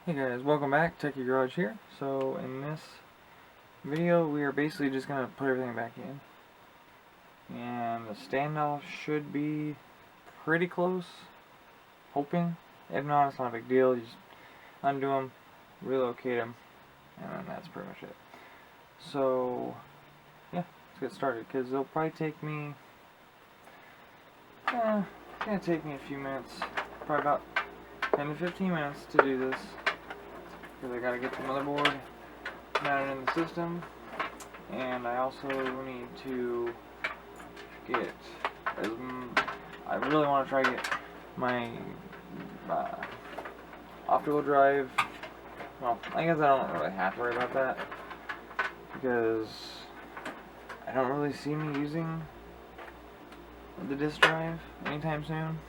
Hey guys, welcome back. Techie Garage here. So in this video we are basically just going to put everything back in. And the standoff should be pretty close. Hoping. If not, it's not a big deal. You just undo them, relocate them, and then that's pretty much it. So yeah, let's get started because it'll probably take me it's going to take me a few minutes. Probably about 10 to 15 minutes to do this. Because I gotta get the motherboard mounted in the system, and I also need to get, I really want to try to get my optical drive. Well, I guess I don't really have to worry about that because I don't really see me using the disk drive anytime soon,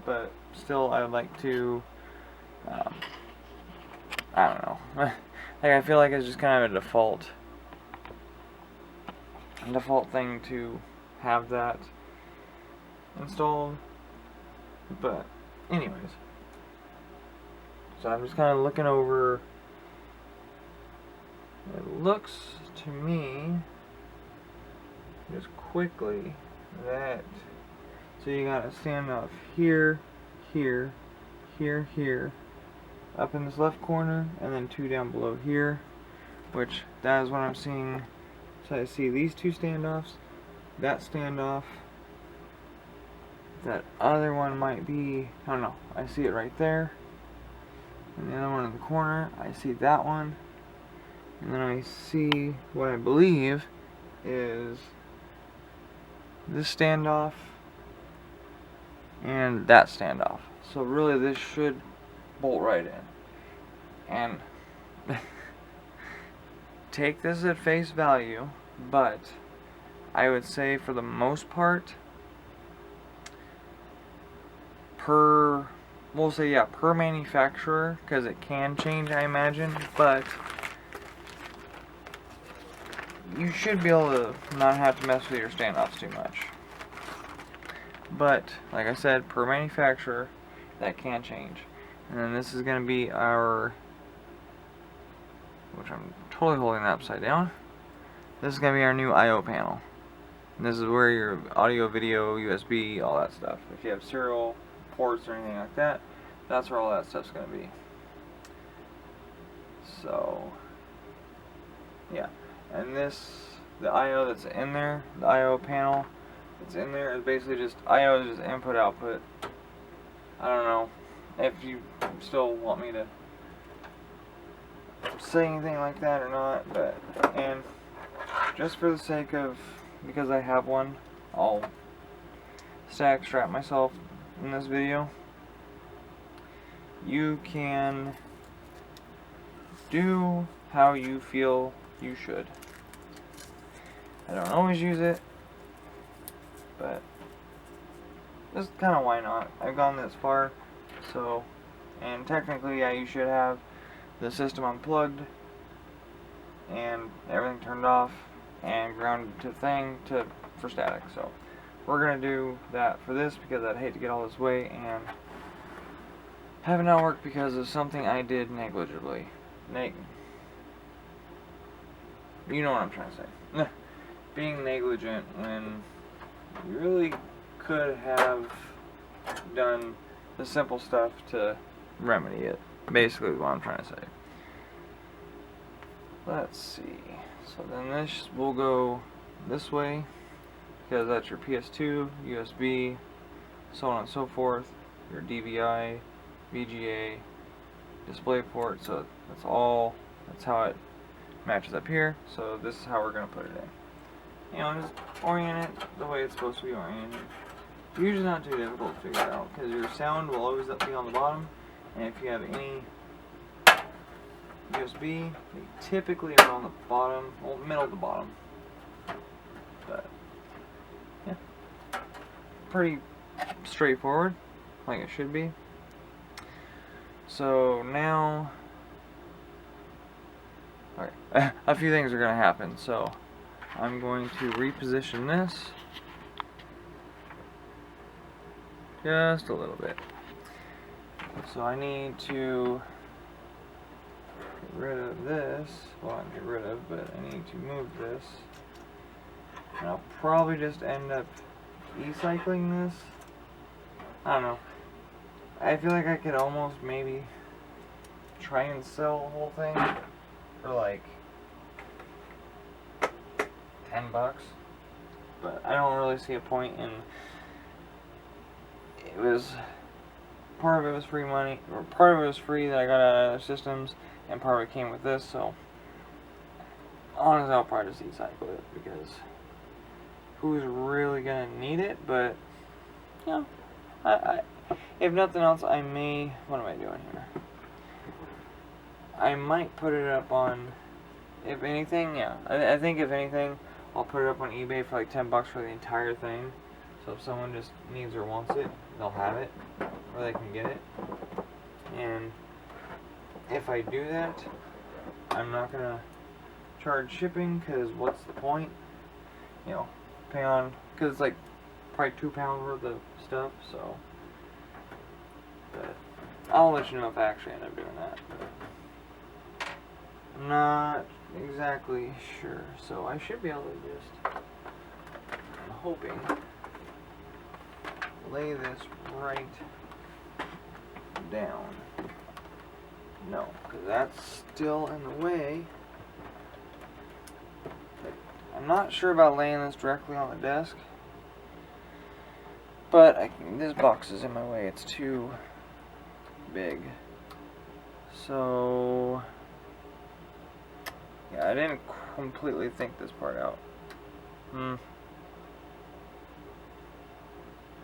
but still I would like to I don't know. Like, I feel like it's just kind of a default thing to have that installed. But anyways, so I'm just kind of looking over. It looks to me just quickly that so you got a standoff here, here, here, here, up in this left corner, and then two down below here, which that is what I'm seeing. So I see these two standoffs, that standoff, that other one might be, I don't know, I see it right there, and the other one in the corner, I see that one, and then I see what I believe is this standoff and that standoff. So really this should bolt right in. And take this at face value, but I would say for the most part, per manufacturer, because it can change, I imagine, but you should be able to not have to mess with your standoffs too much. But like I said, per manufacturer, that can change. And then this is going to be our, which I'm totally holding that upside down. This is going to be our new I/O panel. And this is where your audio, video, USB, all that stuff. If you have serial ports or anything like that, that's where all that stuff's going to be. So, yeah. And this, the I/O that's in there, the I/O panel that's in there is basically just, I/O is just input, output. I don't know if you still want me to say anything like that or not, but, and just for the sake of, because I have one, I'll stack strap myself in this video. You can do how you feel you should. I don't always use it, but just kind of why not. I've gone this far, so, and technically, yeah, you should have the system unplugged and everything turned off and grounded to thing for static. So we're gonna do that for this because I'd hate to get all this way and have it not work because of something I did negligibly. You know what I'm trying to say. Being negligent when you really could have done the simple stuff to remedy it. Basically what I'm trying to say. Let's see. So then this will go this way because that's your PS2, USB, so on and so forth, your DVI, VGA, display port, so that's how it matches up here. So this is how we're going to put it in. You know, just orient it the way it's supposed to be oriented. It's usually not too difficult to figure out because your sound will always be on the bottom, and if you have any USB, they typically are on the bottom, well, middle to bottom. But yeah, pretty straightforward, like it should be. So now, okay, a few things are going to happen. So I'm going to reposition this just a little bit. So I need to get rid of this. Well, not get rid of, but I need to move this. And I'll probably just end up e-cycling this. I don't know. I feel like I could almost maybe try and sell the whole thing for like $10. But I don't really see a point in. It was part of it was free money, or part of it was free that I got out of other systems, and part of it came with this. So honestly, I'll probably just e-cycle it because who's really gonna need it? But you know, I if nothing else, I may. What am I doing here? I might put it up on. If anything, yeah. I think if anything, I'll put it up on eBay for like $10 for the entire thing. So if someone just needs or wants it, they'll have it, or they can get it. And if I do that, I'm not gonna charge shipping, because what's the point? You know, pay on, because it's like probably £2 worth of stuff. So, but I'll let you know if I actually end up doing that. But I'm not exactly sure, so I should be able to just, I'm hoping, lay this right down. No, because that's still in the way. But I'm not sure about laying this directly on the desk, but this box is in my way. It's too big. So yeah, I didn't completely think this part out.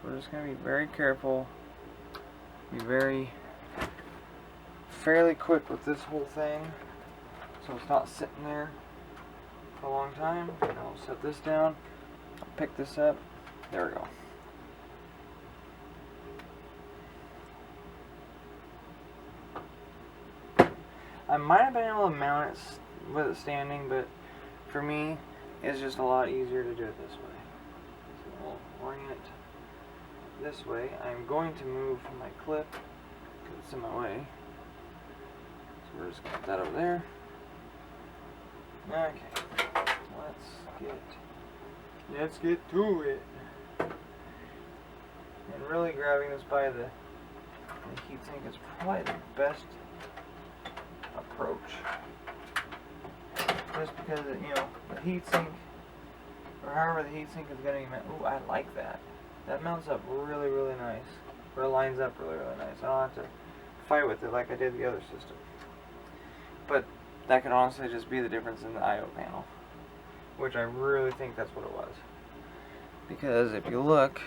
We're just going to be very careful, be fairly quick with this whole thing, so it's not sitting there for a long time. And I'll set this down, I'll pick this up, there we go. I might have been able to mount it with it standing, but for me, it's just a lot easier to do it this way. So we'll orient this way. I'm going to move my clip because it's in my way. So we're just going to put that over there. Okay, let's get to it. And really grabbing this by the heatsink is probably the best approach. Just because it, you know, the heatsink, or however the heatsink is going to be mounted. Ooh, I like that. That mounts up really, really nice. Or lines up really, really nice. I don't have to fight with it like I did the other system. But that could honestly just be the difference in the I/O panel, which I really think that's what it was. Because if you look,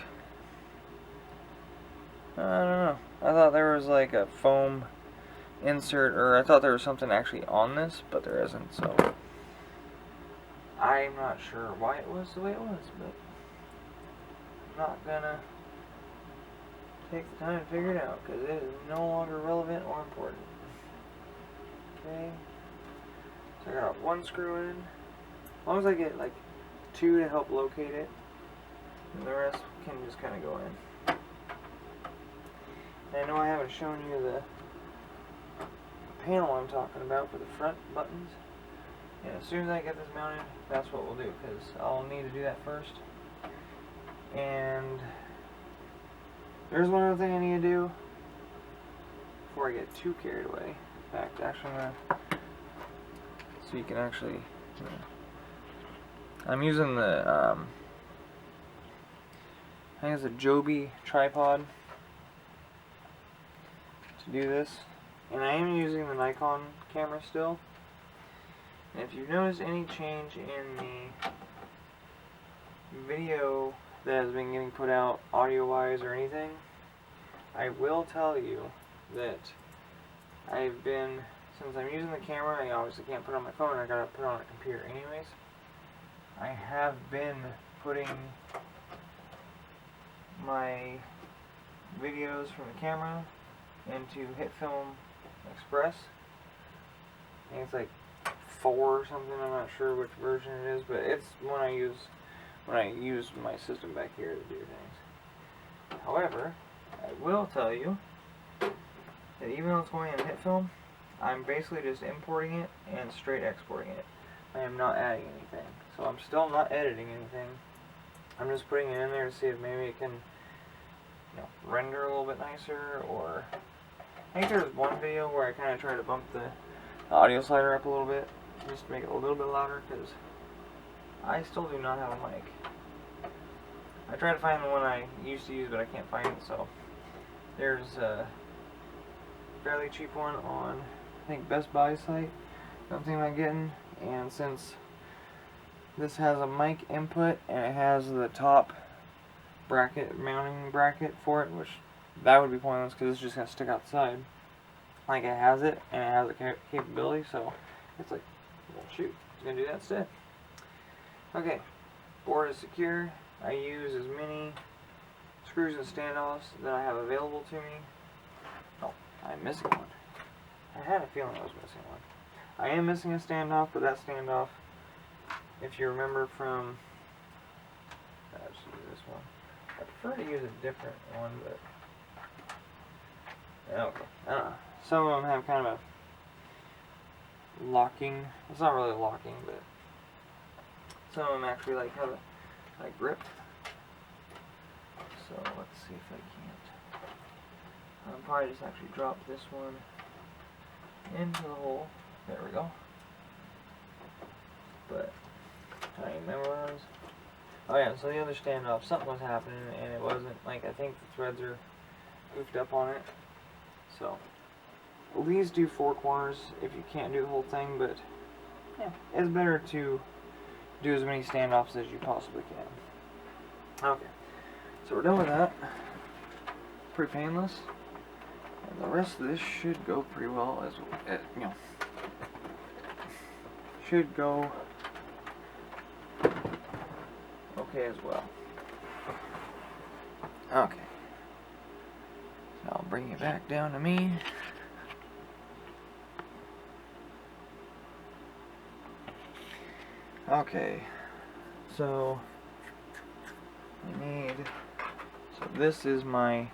I don't know. I thought there was like a foam insert, or I thought there was something actually on this, but there isn't. So I'm not sure why it was the way it was, but not gonna take the time to figure it out because it is no longer relevant or important. Okay, so I got one screw in. As long as I get like 2 to help locate it, and the rest can just kind of go in. And I know I haven't shown you the panel I'm talking about for the front buttons. And as soon as I get this mounted, that's what we'll do, because I'll need to do that first. And there's one other thing I need to do before I get too carried away. In fact, actually, I'm gonna, so you can actually, you know, I'm using the I think it's a Joby tripod to do this, and I am using the Nikon camera still. And if you've noticed any change in the video that has been getting put out audio-wise or anything, I will tell you that I've been, since I'm using the camera, I obviously can't put it on my phone, I gotta put it on a computer anyways. I have been putting my videos from the camera into HitFilm Express. I think it's like 4 or something, I'm not sure which version it is, but it's when I use my system back here to do things. However, I will tell you that even though it's going in HitFilm, I'm basically just importing it and straight exporting it. I am not adding anything. So I'm still not editing anything. I'm just putting it in there to see if maybe it can, you know, render a little bit nicer. Or I think there was one video where I kind of tried to bump the audio slider up a little bit just to make it a little bit louder, because I still do not have a mic. I tried to find the one I used to use, but I can't find it. So there's a fairly cheap one on, I think, Best Buy site. I'm thinking about getting, and since this has a mic input and it has the top bracket, mounting bracket for it, which that would be pointless because it's just going to stick outside. Like, it has it and it has the capability, so it's like, well, shoot, it's going to do that instead. Okay, board is secure. I use as many screws and standoffs that I have available to me. Oh, I'm missing one. I had a feeling I was missing one. I am missing a standoff, but that standoff, if you remember from, let's use this one. I prefer to use a different one, but okay. I don't know. Some of them have kind of a locking. It's not really locking, but some of them actually like have a grip. So let's see if I can't. I'll probably just actually drop this one into the hole. There we go. But I don't remember what it was. Oh yeah, so the other standoff, something was happening and it wasn't, like, I think the threads are goofed up on it. So at least do 4 corners if you can't do the whole thing, but yeah, it's better to do as many standoffs as you possibly can. Okay, so we're done with that. Pretty painless. And the rest of this should go pretty well, as you know. Should go okay as well. Okay. So I'll bring it back down to me. Okay. So this is my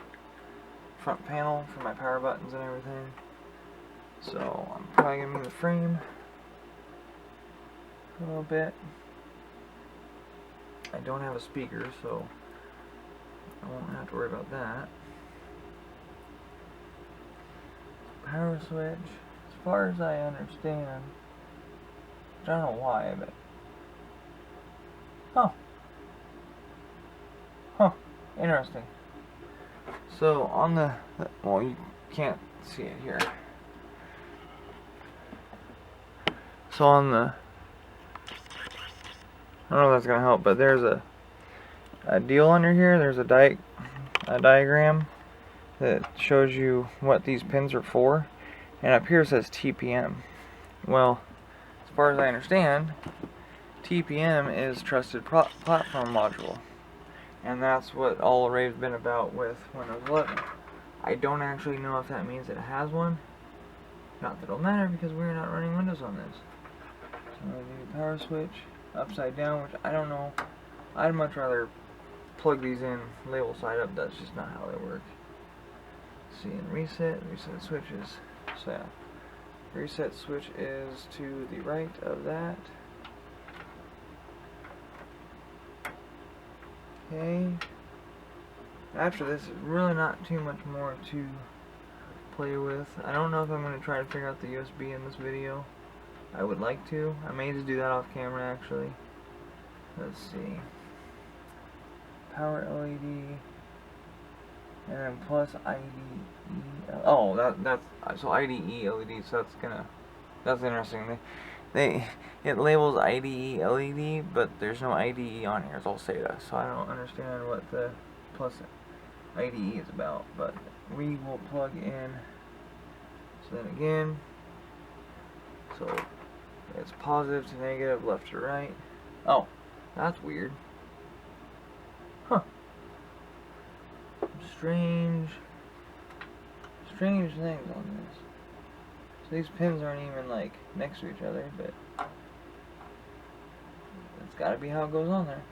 front panel for my power buttons and everything. So I'm probably gonna move the frame a little bit. I don't have a speaker, so I won't have to worry about that. Power switch, as far as I understand, I don't know why, but interesting. So on the, well, you can't see it here. So on the, I don't know if that's gonna help, but there's a deal under here. There's a diagram that shows you what these pins are for, and up here it says TPM. Well, as far as I understand, TPM is Trusted Platform Module, and that's what all Array's been about with Windows 11. I don't actually know if that means it has one. Not that it'll matter, because we're not running Windows on this. So I'm going to do power switch upside down, which I don't know. I'd much rather plug these in label side up. That's just not how they work. See, and reset switches. So yeah, reset switch is to the right of that. Okay. After this, really not too much more to play with. I don't know if I'm going to try to figure out the USB in this video. I would like to. I may just do that off camera, actually. Let's see. Power LED, and then plus IDE. Oh, that's so IDE LED. So that's interesting. It labels IDE LED, but there's no IDE on here. It's all SATA. So I don't understand what the plus IDE is about. But we will plug in. So then again, so it's positive to negative, left to right. Oh, that's weird. Huh. Strange things on this. So these pins aren't even like next to each other, but that's gotta be how it goes on there.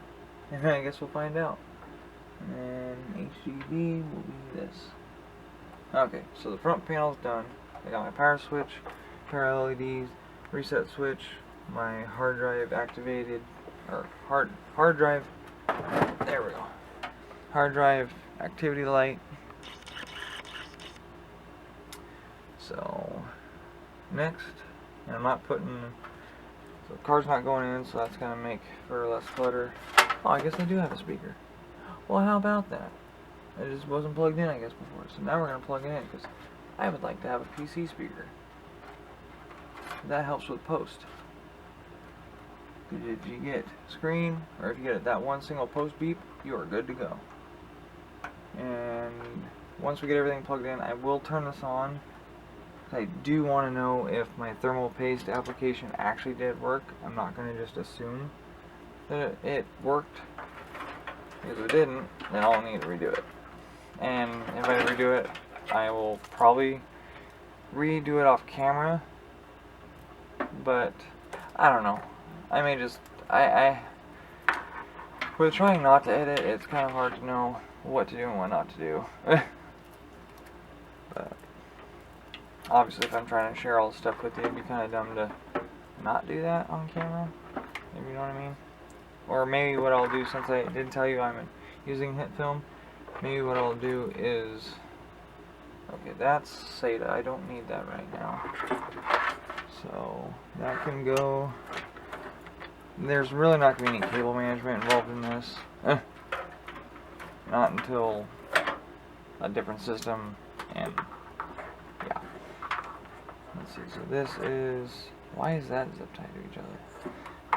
And I guess we'll find out. And then HDD will be this. Okay, so the front panel's done. I got my power switch. pair of LEDs, reset switch, my hard drive activated, or hard drive, there we go, hard drive activity light. So next, and I'm not putting, so the card's not going in, so that's going to make for less clutter. Oh, I guess I do have a speaker. Well, how about that? It just wasn't plugged in, I guess, before. So now we're going to plug it in, because I would like to have a PC speaker. That helps with post. If you get screen, or if you get that one single post beep, you are good to go. And once we get everything plugged in, I will turn this on. I do want to know if my thermal paste application actually did work. I'm not going to just assume that it worked, because if it didn't, then I'll need to redo it. And if I redo it, I will probably redo it off camera, but I don't know. I may just, with trying not to edit, it's kind of hard to know what to do and what not to do. But obviously, if I'm trying to share all the stuff with you, it'd be kind of dumb to not do that on camera, if you know what I mean. Or maybe what I'll do, since I did tell you I'm using hit film, maybe what I'll do is, okay, that's SATA, I don't need that right now. So that can go. There's really not going to be any cable management involved in this. Not until a different system, and yeah. Let's see, so this is, why is that zip tied to each other?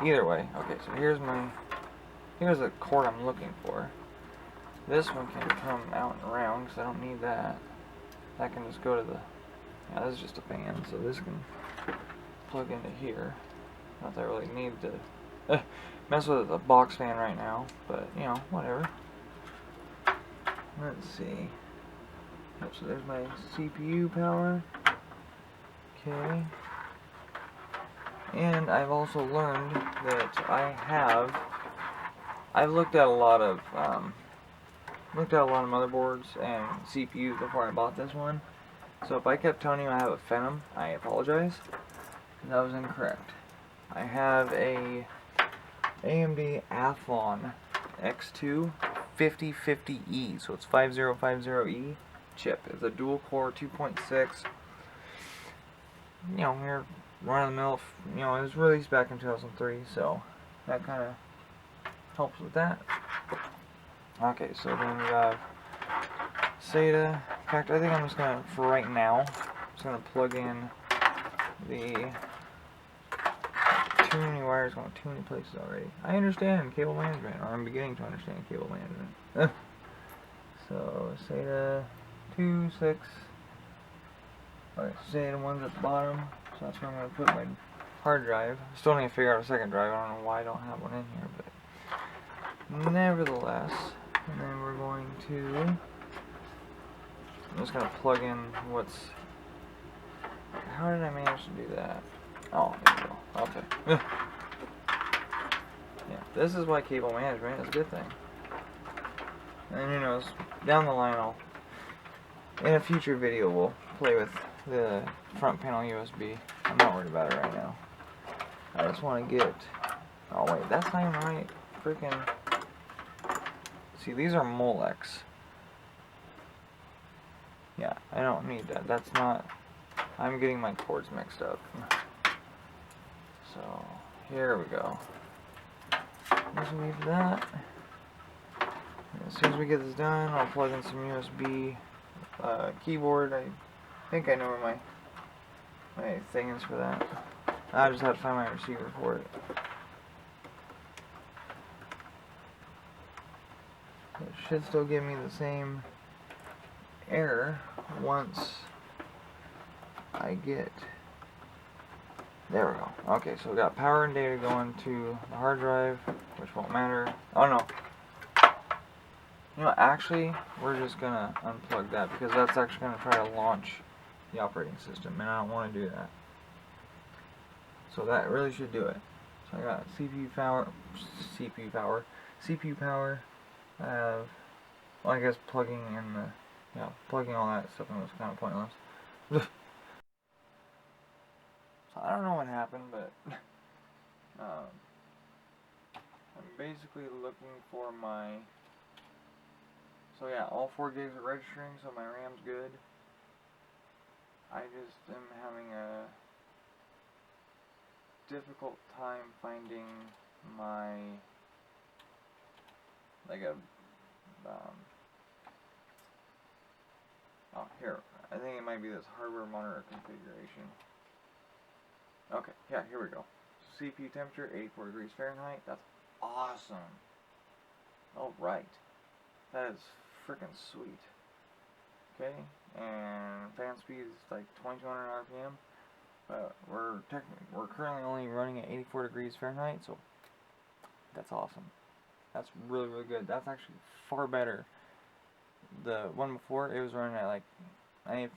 Either way, okay, so here's the cord I'm looking for. This one can come out and around, because I don't need that. That can just go to the, yeah, this is just a fan, so this can plug into here. Not that I really need to mess with the box fan right now, but you know, whatever. Let's see. Yep, so there's my CPU power. Okay. And I've also learned that I've looked at a lot of motherboards and CPUs before I bought this one. So if I kept telling you I have a Phenom, I apologize. That was incorrect. I have a AMD Athlon X2 5050E, so it's 5050E chip. It's a dual core 2.6. You know, you're run of the mill. You know, it was released back in 2003, so that kind of helps with that. Okay, so then we have SATA. In fact, I think I'm just gonna, for right now, I'm just gonna plug in the. Too many wires going too many places already. I understand cable management, or I'm beginning to understand cable management. So SATA 2, 6. Alright, SATA 1's at the bottom, so that's where I'm going to put my hard drive. Still need to figure out a second drive. I don't know why I don't have one in here, but nevertheless. And then we're going to, I'm just going to plug in what's, how did I manage to do that? Oh, there we go. Okay. Yeah, this is why cable management is a good thing. And who knows, down the line in a future video we'll play with the front panel USB. I'm not worried about it right now. I just want to get, oh wait, that's not even right. Freaking, see, these are Molex. Yeah, I don't need that. That's not, I'm getting my cords mixed up. So, here we go. Just leave that. As soon as we get this done, I'll plug in some USB keyboard. I think I know where my thing is for that. I just have to find my receiver for it. It should still give me the same error once I get. There we go. Okay, so we got power and data going to the hard drive, which won't matter. Oh no. You know, actually, we're just gonna unplug that because that's actually gonna try to launch the operating system, and I don't want to do that. So that really should do it. So I got CPU power. I have, well, I guess plugging in the, yeah, plugging all that stuff in was kind of pointless. I don't know what happened, but I'm basically looking for my, so yeah, all 4 gigs are registering, so my RAM's good. I just am having a difficult time finding my, like a, oh, here, I think it might be this hardware monitor configuration. Okay, yeah, here we go. CPU temperature, 84 degrees Fahrenheit. That's awesome. Alright. That is freaking sweet. Okay, and fan speed is like 2200 RPM. But we're currently only running at 84 degrees Fahrenheit, so that's awesome. That's really, really good. That's actually far better. The one before, it was running at like, I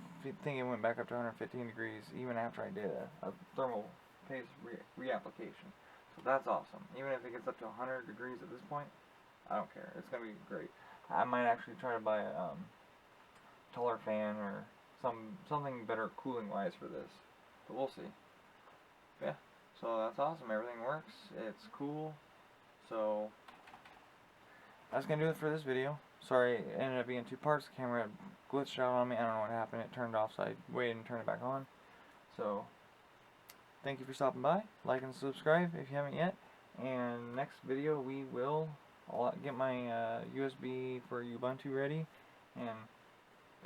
think it went back up to 115 degrees even after I did a thermal paste reapplication. So that's awesome. Even if it gets up to 100 degrees at this point, I don't care. It's going to be great. I might actually try to buy a taller fan or something better cooling wise for this. But we'll see. Yeah. So that's awesome. Everything works. It's cool. So that's going to do it for this video. Sorry, it ended up being 2 parts. The camera glitched out on me. I don't know what happened. It turned off, so I waited and turned it back on. So, thank you for stopping by. Like and subscribe if you haven't yet. And next video, I'll get my USB for Ubuntu ready. And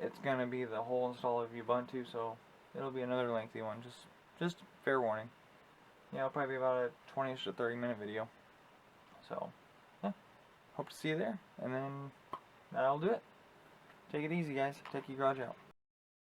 it's going to be the whole install of Ubuntu, so it'll be another lengthy one. Just fair warning. Yeah, it'll probably be about a 20-ish to 30-minute video. So, yeah. Hope to see you there. And then that'll do it. Take it easy, guys. Take your garage out.